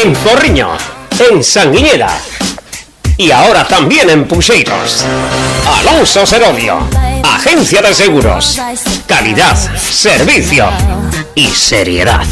en Porriño, en Sanguiñeda y ahora también en Puxeiros. Alonso Serodio, agencia de seguros, calidad, servicio y seriedad.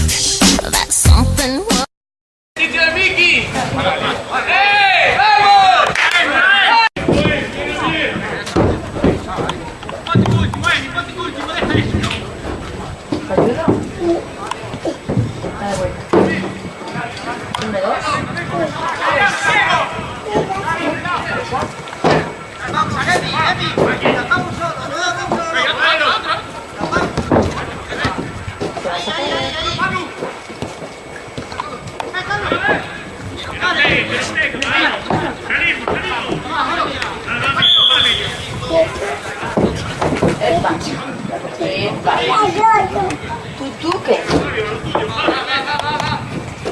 ¿Tú qué?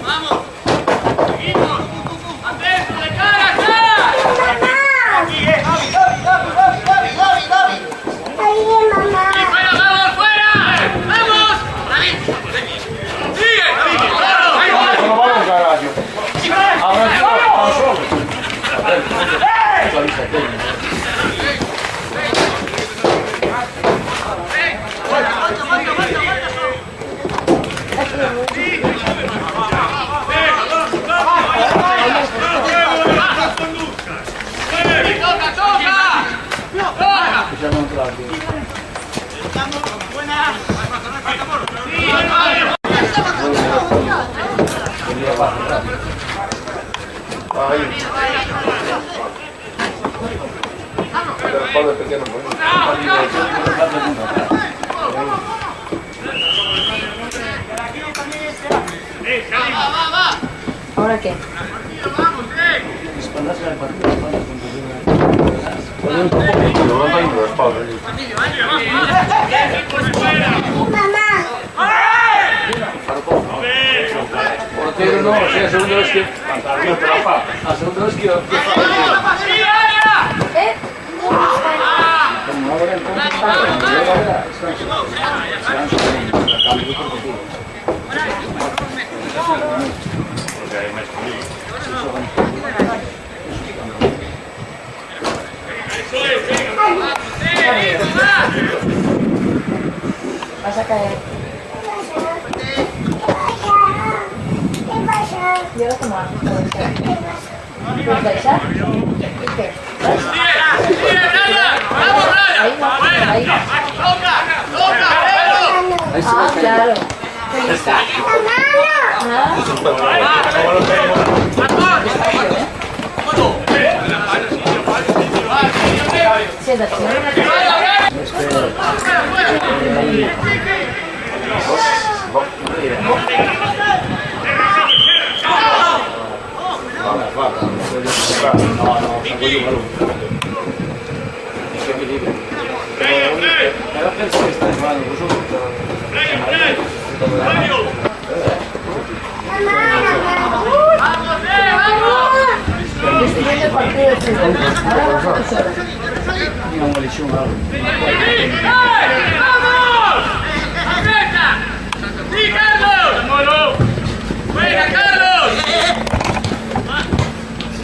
¡Vamos! ¿Ahora qué? Portero no, o sea, segundo es que... A segundo es que... Vas a caer. ¿Y ahora cómo haces? ¿Puedes baixar? ¿Y qué? Ahí no, ahí. Ah, claro. Siéntate. Estoy el partido de fútbol. Ahora vamos a hacer. ¡Sí, Carlos! ¡Buena, Carlos!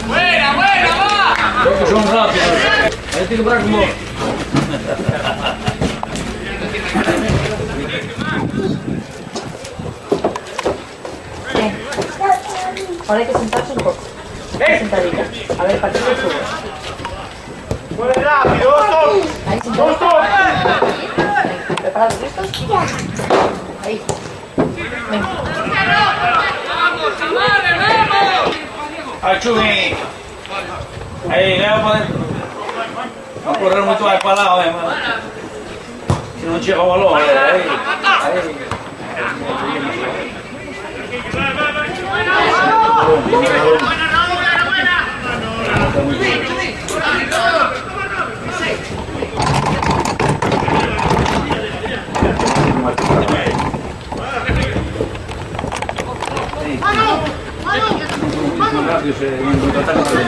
¡Buena, va! Creo que son rápidos. Ahí tiene que parar como... Ahora hay que sentarse un poco. Sentadita. A ver, partido de fútbol. ¡Muy rápido! Ahí sentados. ¿Preparados? ¿Listos? Ahí. Venga. ¡Vamos, chavales, vamos! Achumi! Ahí, le vamos a poner... Vamos a correr muito mais para lá, mano. Se não chega o balão, aí. Rápido se contraataca todo.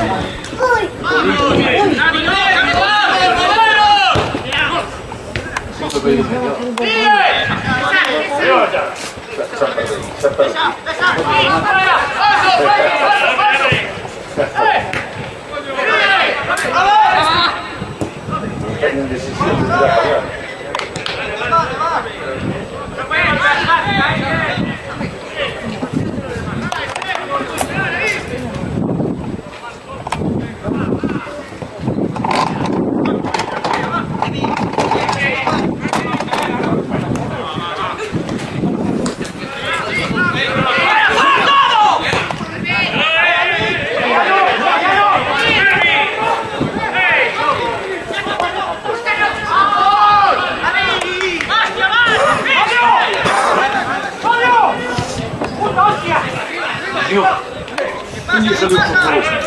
Quindi io sono un po'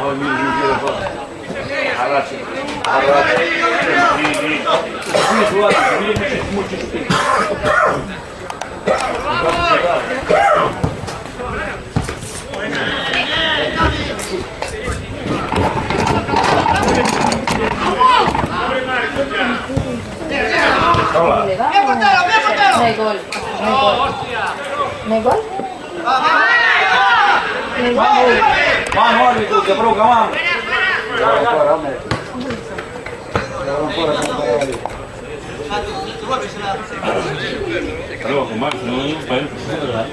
oh mio Dio, arraci, No hay gol. No hay gol. Vamos, árbitro, te provoca, vamos. Allora, con Max non penso, ¿verdad?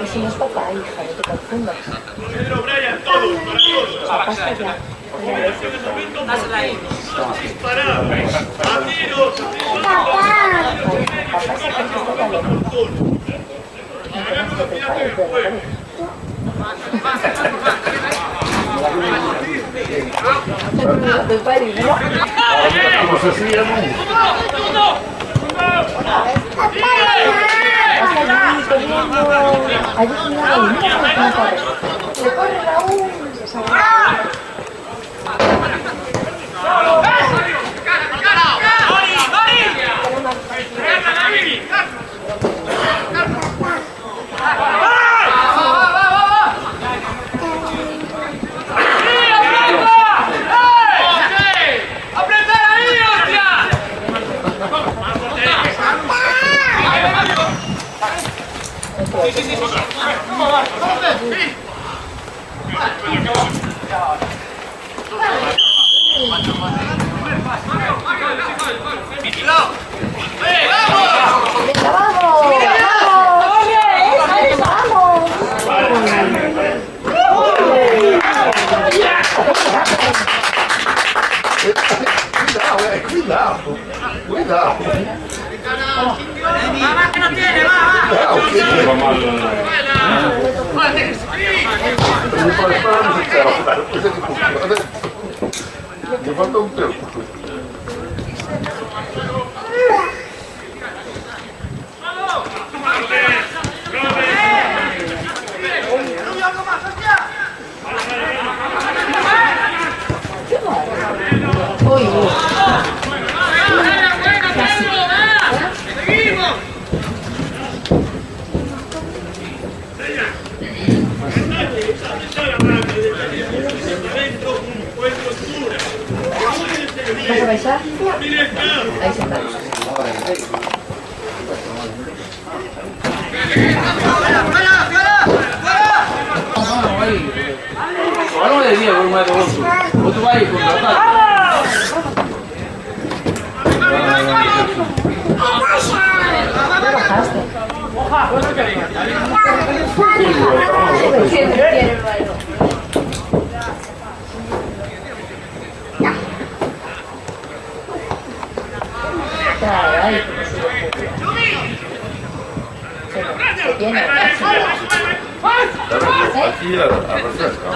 Y si no es papá, hija, no te confundas. Papá está allá. Papá es aquel que está allá lejos. Tu padre, ¿no? Allí corriendo. Allí cuidado, mira cómo corre. Le corre Raúl. Cuidado, cuidado. ¡Va, que no tiene! ¡Va! Va mal. Mi falta un pelo. ¿Vas a bailar? Ahí sentados. Ahora no le diría por un metro vos tú vas a ir con ¿Ya bajaste? Siempre quiere el baile. Caray, se tiene Aquí a refresca.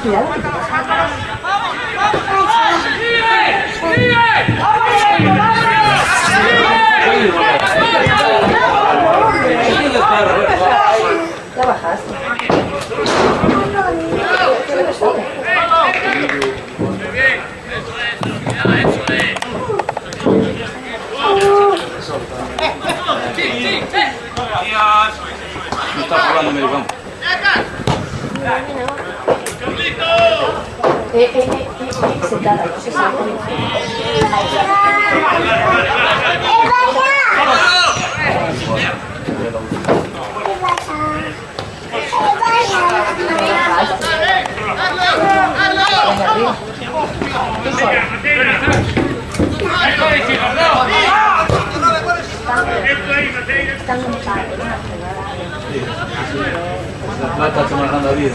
cuidado que te pasa. Ya bajaste. ¿Qué le sale? No está hablando americano. Sentada, no sé si La está manejando a vida,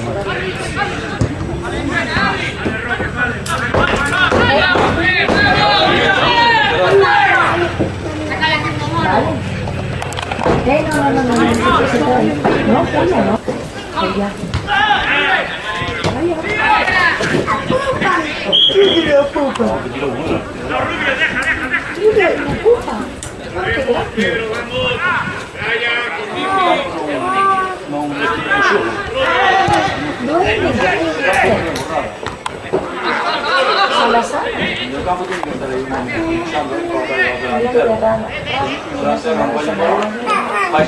no, Julia, no. Julia. puedo. Mira, me empuja. Qué gracia. Duerme, ¿a la sala? Hola, de rana. Mira, si no, Ay,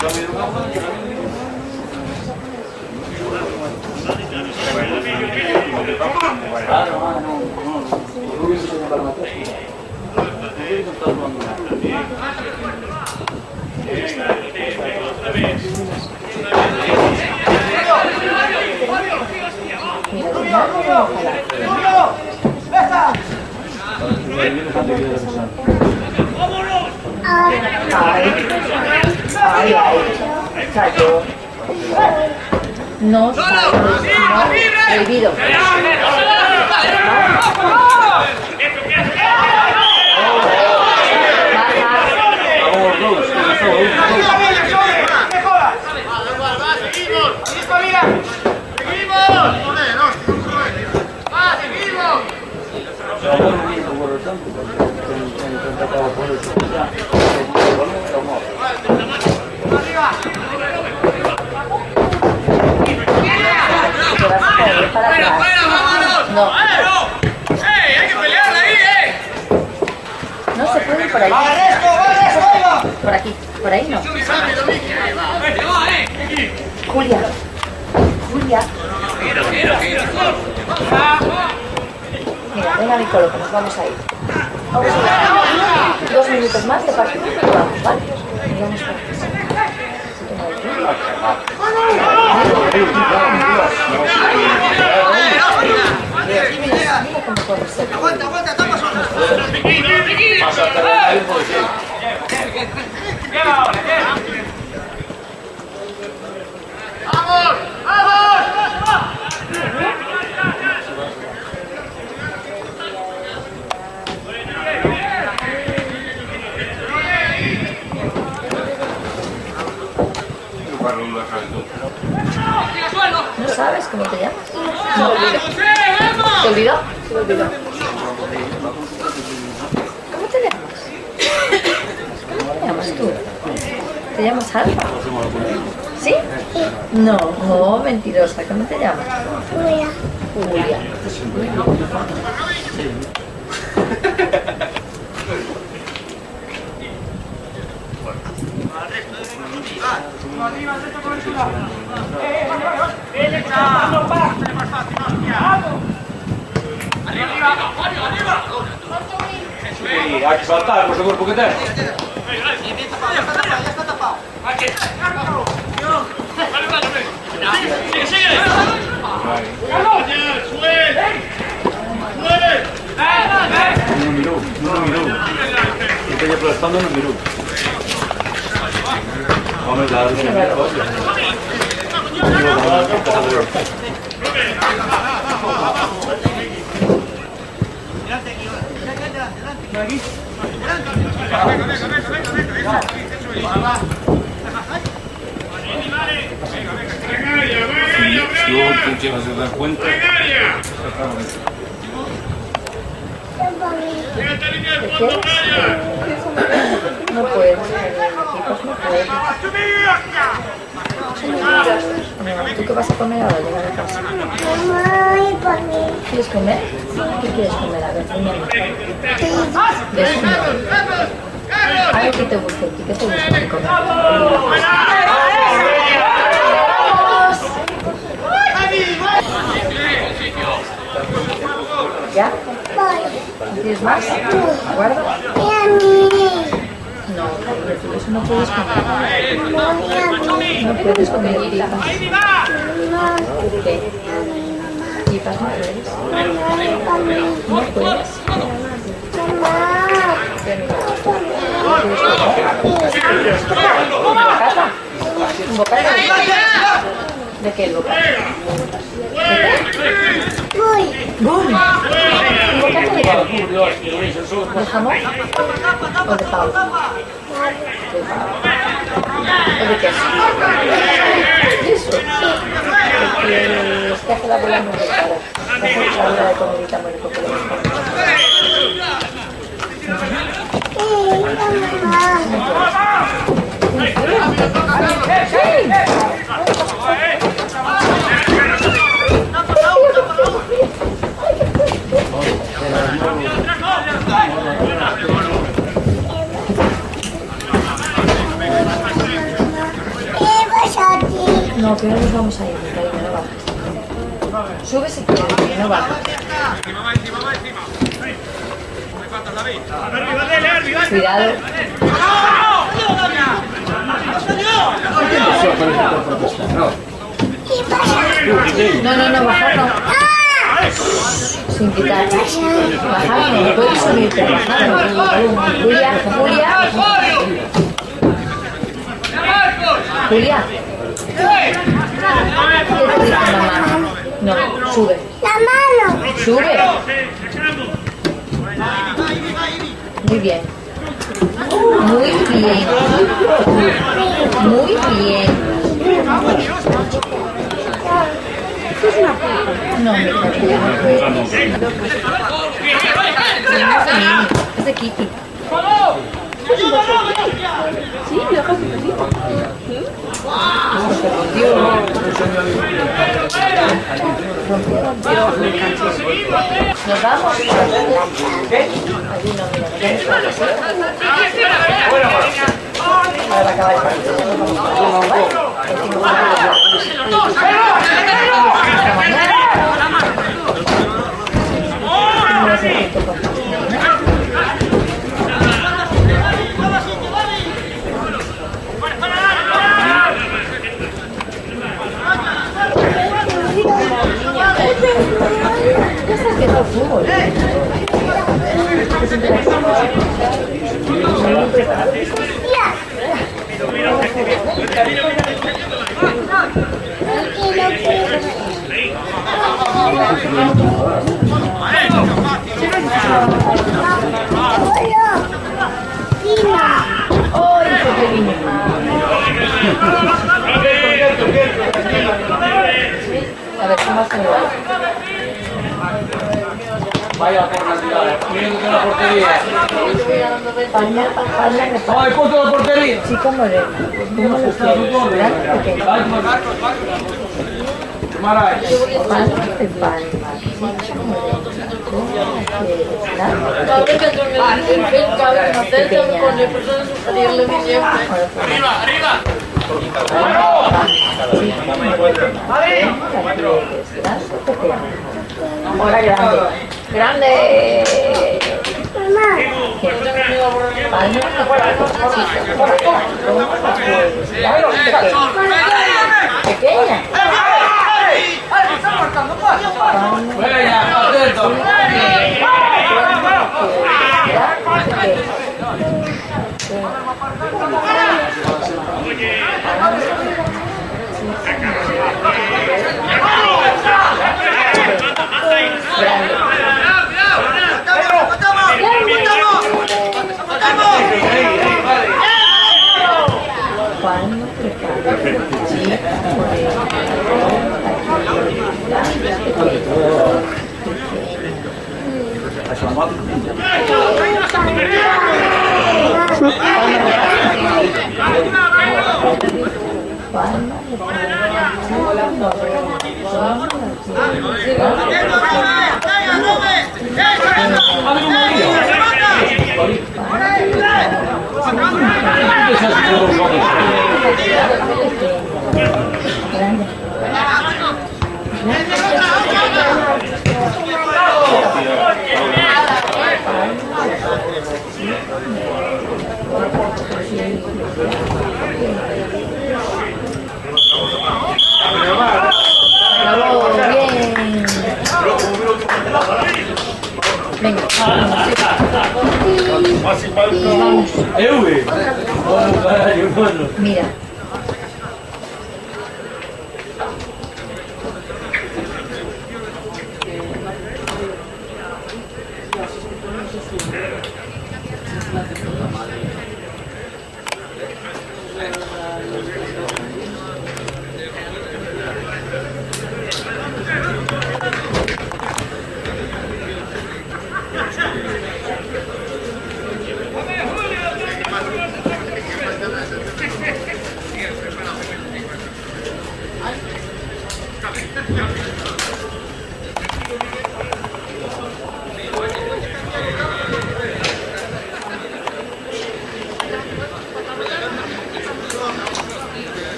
cayó. No, prohibido. Para atrás. No. ¡Hay que pelear ahí, No se puede ir por ahí. Por aquí, por ahí no. Julia. Julia. Mira, venga mi colo, que nos vamos a ir. Vamos a ir. 2 minutos más de partido y vamos, ¿vale? Y vamos para aquí. Mira cómo corre. ¡Aguanta, estamos solos! ¡Vamos! ¿No sabes cómo te llamas? No. ¿Te olvidó? Se me olvidó. ¿Cómo te llamas? ¿Cómo te llamas tú? ¿Te llamas Alba? ¿Sí? No, mentirosa. ¿Cómo te llamas? Julia. Hay que saltar, por favor, porque te. Ya está tapado. No miró. Estoy aplastando, no miró. Vamos a darle una cosa. Si tú se da cuenta. No puedes, equipos no puedes. No, ¿tú qué vas a comer ahora al llegar a casa? ¿Quieres comer? ¿Qué quieres comer? A ver, dime. De eso no. Algo que te guste, ¿qué te gusta de comer? ¿Ya? ¿Quieres más? ¿Guarda? No, cariño, eso no puedes comer. No puedes comer pipas. ¿Por qué? Pipas no puedes. No puedes. ¿Un bocata? ¿Un bocata? ¿De qué el bocata? ¿De qué? ¡Gol! ¿Un bocata de qué? ¿De jamón? ¿O de pavo? ¿De pavo? ¿O de queso? ¿Eso? Porque es que hace la bola muy cara. Hace la bola de comidita muy rico que le gusta. No, que no nos vamos a ir, cariño, no bajes. Sube si quieres, que no bajes. Cuidado. No, bajar no. Sin quitar. Bajar no, puedes subirte, bajar no. Julia. ¿Qué te dice mamá? No, sube. La mano. Sube. Muy bien. Muy bien. Muy bien. No, mi cariño, no puedes. Es de Kitty. Sí, lo dejas Nos vamos. Allí no, para acabar el partido. Fútbol. A ver, ¿cómo hacen? Vaya por la ciudad, miren la portería. ¡Ay, punto de portería! Chico moreno, ¿cómo lo quieres? ¿Grande o pequeño? Palma de palma, chico moreno. ¿Cómo lo quieres? ¿Grande? Cada vez que entro en el cabe en hotel, tengo que poner personas superiores de mi tiempo. ¡Arriba! Ahora grande. ¡Grande! Pequeña. Mira.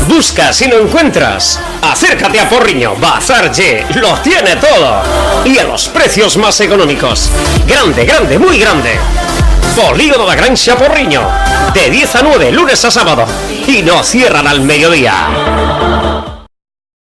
Busca si no encuentras. Acércate a Porriño, Bazar G, lo tiene todo. Y a los precios más económicos. Grande, grande, muy grande. Polígono da Granxa Porriño. De 10 a 9, lunes a sábado. Y no cierran al mediodía.